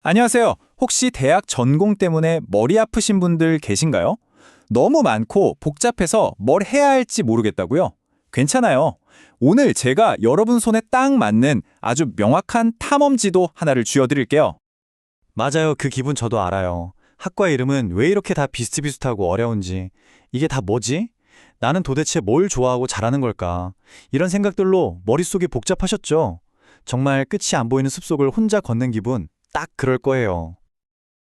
안녕하세요. 혹시 대학 전공 때문에 머리 아프신 분들 계신가요? 너무 많고 복잡해서 뭘 해야 할지 모르겠다고요? 괜찮아요. 오늘 제가 여러분 손에 딱 맞는 아주 명확한 탐험 지도 하나를 쥐어드릴게요. 맞아요. 그 기분 저도 알아요. 학과 이름은 왜 이렇게 다 비슷비슷하고 어려운지. 이게 다 뭐지? 나는 도대체 뭘 좋아하고 잘하는 걸까? 이런 생각들로 머릿속이 복잡하셨죠? 정말 끝이 안 보이는 숲속을 혼자 걷는 기분, 딱 그럴 거예요.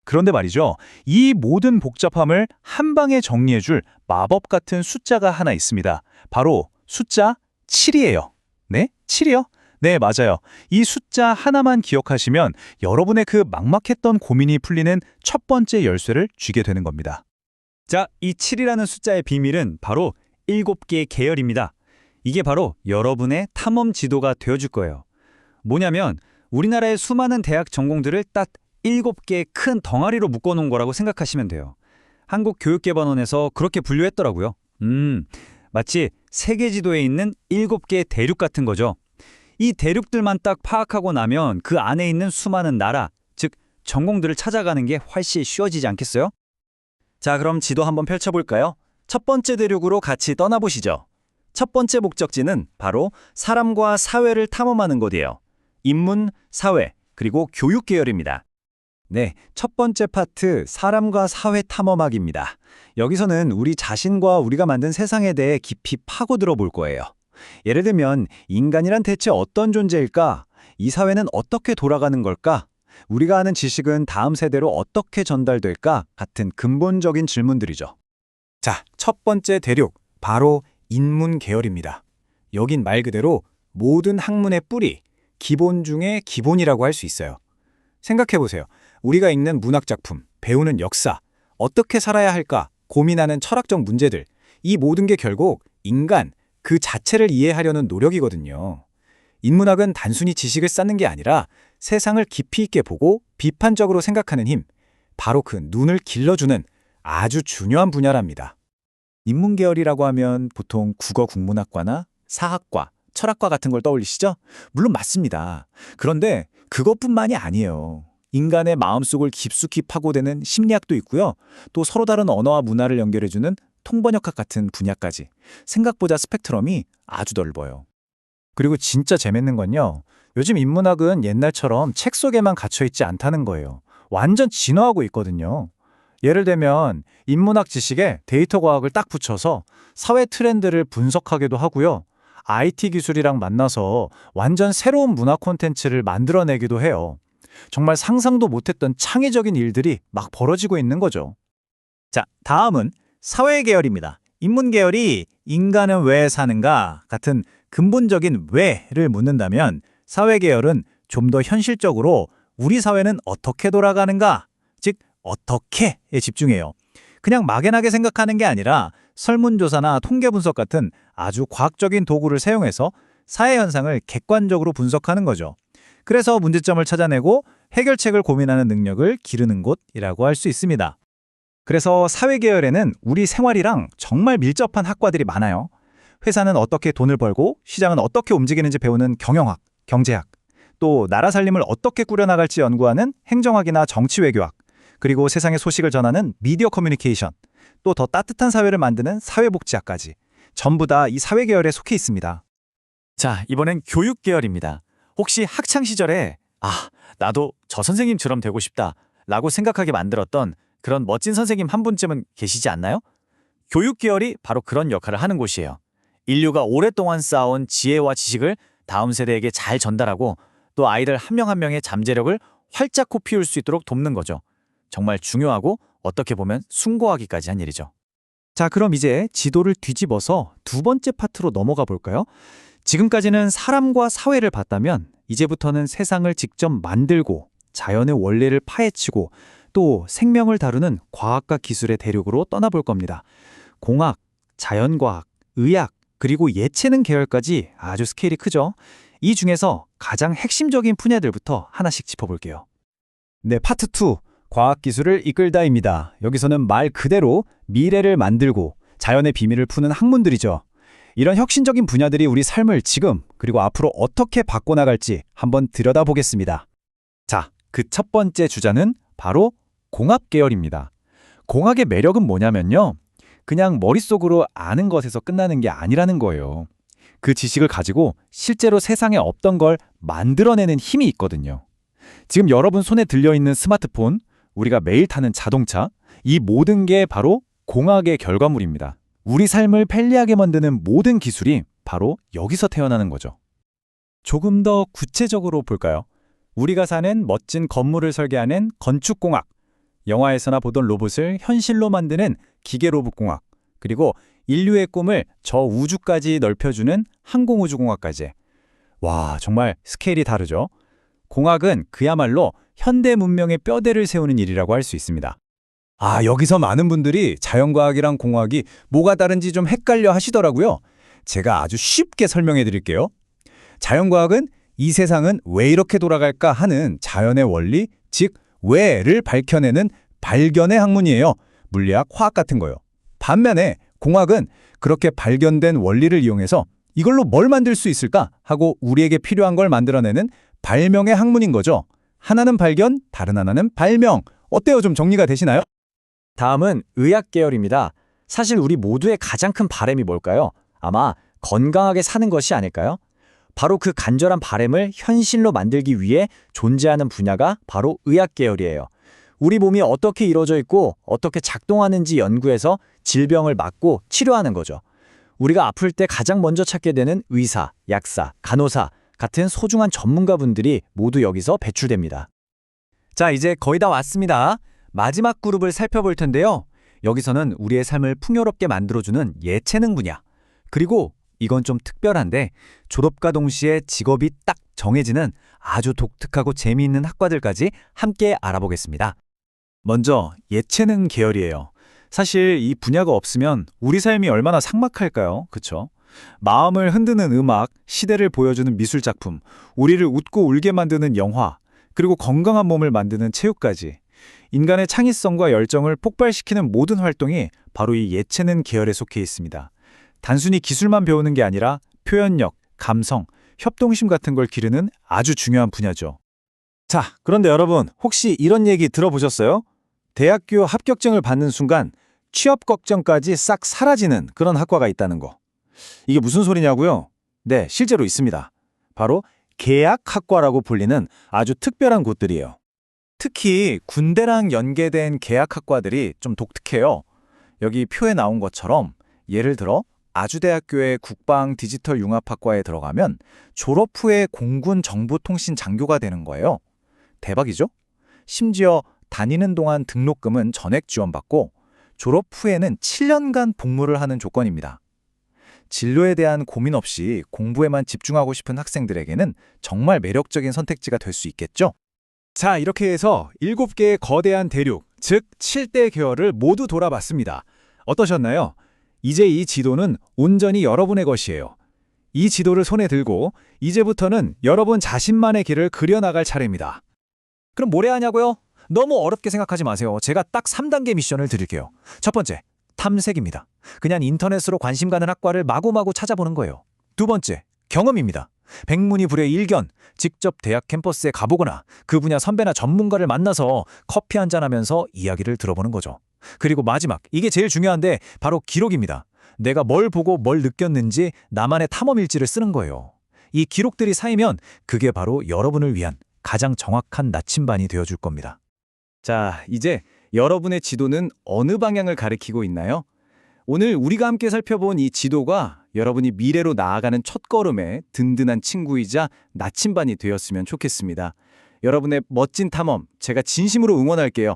그런데 말이죠. 이 모든 복잡함을 한 방에 정리해줄 마법 같은 숫자가 하나 있습니다. 바로 숫자 7이에요. 네? 7이요? 네, 맞아요. 이 숫자 하나만 기억하시면 여러분의 그 막막했던 고민이 풀리는 첫 번째 열쇠를 쥐게 되는 겁니다. 자, 이 7이라는 숫자의 비밀은 바로 7개의 계열입니다. 이게 바로 여러분의 탐험 지도가 되어줄 거예요. 뭐냐면 우리나라의 수많은 대학 전공들을 딱 7개의 큰 덩어리로 묶어놓은 거라고 생각하시면 돼요. 한국교육개발원에서 그렇게 분류했더라고요. 마치 세계 지도에 있는 7개의 대륙 같은 거죠. 이 대륙들만 딱 파악하고 나면 그 안에 있는 수많은 나라, 즉 전공들을 찾아가는 게 훨씬 쉬워지지 않겠어요? 자, 그럼 지도 한번 펼쳐볼까요? 첫 번째 대륙으로 같이 떠나보시죠. 첫 번째 목적지는 바로 사람과 사회를 탐험하는 곳이에요. 인문, 사회, 그리고 교육 계열입니다. 네, 첫 번째 파트 사람과 사회 탐험학입니다. 여기서는 우리 자신과 우리가 만든 세상에 대해 깊이 파고들어 볼 거예요. 예를 들면 인간이란 대체 어떤 존재일까? 이 사회는 어떻게 돌아가는 걸까? 우리가 아는 지식은 다음 세대로 어떻게 전달될까? 같은 근본적인 질문들이죠. 자, 첫 번째 대륙, 바로 인문 계열입니다. 여긴 말 그대로 모든 학문의 뿌리, 기본 중에 기본이라고 할 수 있어요. 생각해보세요. 우리가 읽는 문학작품, 배우는 역사, 어떻게 살아야 할까 고민하는 철학적 문제들, 이 모든 게 결국 인간 그 자체를 이해하려는 노력이거든요. 인문학은 단순히 지식을 쌓는 게 아니라 세상을 깊이 있게 보고 비판적으로 생각하는 힘, 바로 그 눈을 길러주는 아주 중요한 분야랍니다. 인문계열이라고 하면 보통 국어 국문학과나 사학과, 철학과 같은 걸 떠올리시죠? 물론 맞습니다. 그런데 그것뿐만이 아니에요. 인간의 마음속을 깊숙이 파고드는 심리학도 있고요. 또 서로 다른 언어와 문화를 연결해주는 통번역학 같은 분야까지. 생각보다 스펙트럼이 아주 넓어요. 그리고 진짜 재밌는 건요. 요즘 인문학은 옛날처럼 책 속에만 갇혀있지 않다는 거예요. 완전 진화하고 있거든요. 예를 들면 인문학 지식에 데이터 과학을 딱 붙여서 사회 트렌드를 분석하기도 하고요. IT 기술이랑 만나서 완전 새로운 문화 콘텐츠를 만들어내기도 해요. 정말 상상도 못했던 창의적인 일들이 막 벌어지고 있는 거죠. 자, 다음은 사회 계열입니다. 인문 계열이 인간은 왜 사는가 같은 근본적인 왜를 묻는다면 사회 계열은 좀 더 현실적으로 우리 사회는 어떻게 돌아가는가, 즉 어떻게에 집중해요. 그냥 막연하게 생각하는 게 아니라 설문조사나 통계 분석 같은 아주 과학적인 도구를 사용해서 사회 현상을 객관적으로 분석하는 거죠. 그래서 문제점을 찾아내고 해결책을 고민하는 능력을 기르는 곳이라고 할 수 있습니다. 그래서 사회계열에는 우리 생활이랑 정말 밀접한 학과들이 많아요. 회사는 어떻게 돈을 벌고 시장은 어떻게 움직이는지 배우는 경영학, 경제학, 또 나라 살림을 어떻게 꾸려나갈지 연구하는 행정학이나 정치외교학, 그리고 세상의 소식을 전하는 미디어 커뮤니케이션, 또 더 따뜻한 사회를 만드는 사회복지학까지 전부 다 이 사회계열에 속해 있습니다. 자, 이번엔 교육계열입니다. 혹시 학창시절에 나도 저 선생님처럼 되고 싶다 라고 생각하게 만들었던 그런 멋진 선생님 한 분쯤은 계시지 않나요? 교육계열이 바로 그런 역할을 하는 곳이에요. 인류가 오랫동안 쌓아온 지혜와 지식을 다음 세대에게 잘 전달하고 또 아이들 한 명 한 명의 잠재력을 활짝 피울 수 있도록 돕는 거죠. 정말 중요하고 어떻게 보면 숭고하기까지 한 일이죠. 자, 그럼 이제 지도를 뒤집어서 두 번째 파트로 넘어가 볼까요? 지금까지는 사람과 사회를 봤다면 이제부터는 세상을 직접 만들고 자연의 원리를 파헤치고 또 생명을 다루는 과학과 기술의 대륙으로 떠나볼 겁니다. 공학, 자연과학, 의학, 그리고 예체능 계열까지 아주 스케일이 크죠. 이 중에서 가장 핵심적인 분야들부터 하나씩 짚어볼게요. 네, 파트 2. 과학기술을 이끌다입니다. 여기서는 말 그대로 미래를 만들고 자연의 비밀을 푸는 학문들이죠. 이런 혁신적인 분야들이 우리 삶을 지금 그리고 앞으로 어떻게 바꿔나갈지 한번 들여다보겠습니다. 자, 그 첫 번째 주자는 바로 공학 계열입니다. 공학의 매력은 뭐냐면요. 그냥 머릿속으로 아는 것에서 끝나는 게 아니라는 거예요. 그 지식을 가지고 실제로 세상에 없던 걸 만들어내는 힘이 있거든요. 지금 여러분 손에 들려있는 스마트폰, 우리가 매일 타는 자동차, 이 모든 게 바로 공학의 결과물입니다. 우리 삶을 편리하게 만드는 모든 기술이 바로 여기서 태어나는 거죠. 조금 더 구체적으로 볼까요? 우리가 사는 멋진 건물을 설계하는 건축공학, 영화에서나 보던 로봇을 현실로 만드는 기계로봇공학, 그리고 인류의 꿈을 저 우주까지 넓혀주는 항공우주공학까지. 와, 정말 스케일이 다르죠? 공학은 그야말로 현대 문명의 뼈대를 세우는 일이라고 할 수 있습니다. 아, 여기서 많은 분들이 자연과학이랑 공학이 뭐가 다른지 좀 헷갈려 하시더라고요. 제가 아주 쉽게 설명해 드릴게요. 자연과학은 이 세상은 왜 이렇게 돌아갈까 하는 자연의 원리, 즉 왜를 밝혀내는 발견의 학문이에요. 물리학, 화학 같은 거요. 반면에 공학은 그렇게 발견된 원리를 이용해서 이걸로 뭘 만들 수 있을까 하고 우리에게 필요한 걸 만들어내는 발명의 학문인 거죠. 하나는 발견, 다른 하나는 발명. 어때요? 좀 정리가 되시나요? 다음은 의학 계열입니다. 사실 우리 모두의 가장 큰 바람이 뭘까요? 아마 건강하게 사는 것이 아닐까요? 바로 그 간절한 바람을 현실로 만들기 위해 존재하는 분야가 바로 의학 계열이에요. 우리 몸이 어떻게 이루어져 있고 어떻게 작동하는지 연구해서 질병을 막고 치료하는 거죠. 우리가 아플 때 가장 먼저 찾게 되는 의사, 약사, 간호사 같은 소중한 전문가분들이 모두 여기서 배출됩니다. 자, 이제 거의 다 왔습니다. 마지막 그룹을 살펴볼 텐데요. 여기서는 우리의 삶을 풍요롭게 만들어주는 예체능 분야. 그리고 이건 좀 특별한데 졸업과 동시에 직업이 딱 정해지는 아주 독특하고 재미있는 학과들까지 함께 알아보겠습니다. 먼저 예체능 계열이에요. 사실 이 분야가 없으면 우리 삶이 얼마나 삭막할까요? 그쵸? 마음을 흔드는 음악, 시대를 보여주는 미술 작품, 우리를 웃고 울게 만드는 영화, 그리고 건강한 몸을 만드는 체육까지. 인간의 창의성과 열정을 폭발시키는 모든 활동이 바로 이 예체능 계열에 속해 있습니다. 단순히 기술만 배우는 게 아니라 표현력, 감성, 협동심 같은 걸 기르는 아주 중요한 분야죠. 자, 그런데 여러분, 혹시 이런 얘기 들어보셨어요? 대학교 합격증을 받는 순간 취업 걱정까지 싹 사라지는 그런 학과가 있다는 거. 이게 무슨 소리냐고요? 네, 실제로 있습니다. 바로 계약학과라고 불리는 아주 특별한 곳들이에요. 특히 군대랑 연계된 계약학과들이 좀 독특해요. 여기 표에 나온 것처럼 예를 들어 아주대학교의 국방 디지털 융합학과에 들어가면 졸업 후에 공군 정보통신 장교가 되는 거예요. 대박이죠? 심지어 다니는 동안 등록금은 전액 지원받고 졸업 후에는 7년간 복무를 하는 조건입니다. 진로에 대한 고민 없이 공부에만 집중하고 싶은 학생들에게는 정말 매력적인 선택지가 될 수 있겠죠? 자, 이렇게 해서 7개의 거대한 대륙, 즉 7대 계열을 모두 돌아봤습니다. 어떠셨나요? 이제 이 지도는 온전히 여러분의 것이에요. 이 지도를 손에 들고 이제부터는 여러분 자신만의 길을 그려나갈 차례입니다. 그럼 뭘 해야 하냐고요? 너무 어렵게 생각하지 마세요. 제가 딱 3단계 미션을 드릴게요. 첫 번째, 탐색입니다. 그냥 인터넷으로 관심 가는 학과를 마구마구 찾아보는 거예요. 두 번째, 경험입니다. 백문이불의 일견, 직접 대학 캠퍼스에 가보거나 그 분야 선배나 전문가를 만나서 커피 한잔하면서 이야기를 들어보는 거죠. 그리고 마지막, 이게 제일 중요한데 바로 기록입니다. 내가 뭘 보고 뭘 느꼈는지 나만의 탐험일지를 쓰는 거예요. 이 기록들이 쌓이면 그게 바로 여러분을 위한 가장 정확한 나침반이 되어줄 겁니다. 자, 이제 여러분의 지도는 어느 방향을 가리키고 있나요? 오늘 우리가 함께 살펴본 이 지도가 여러분이 미래로 나아가는 첫걸음의 든든한 친구이자 나침반이 되었으면 좋겠습니다. 여러분의 멋진 탐험, 제가 진심으로 응원할게요.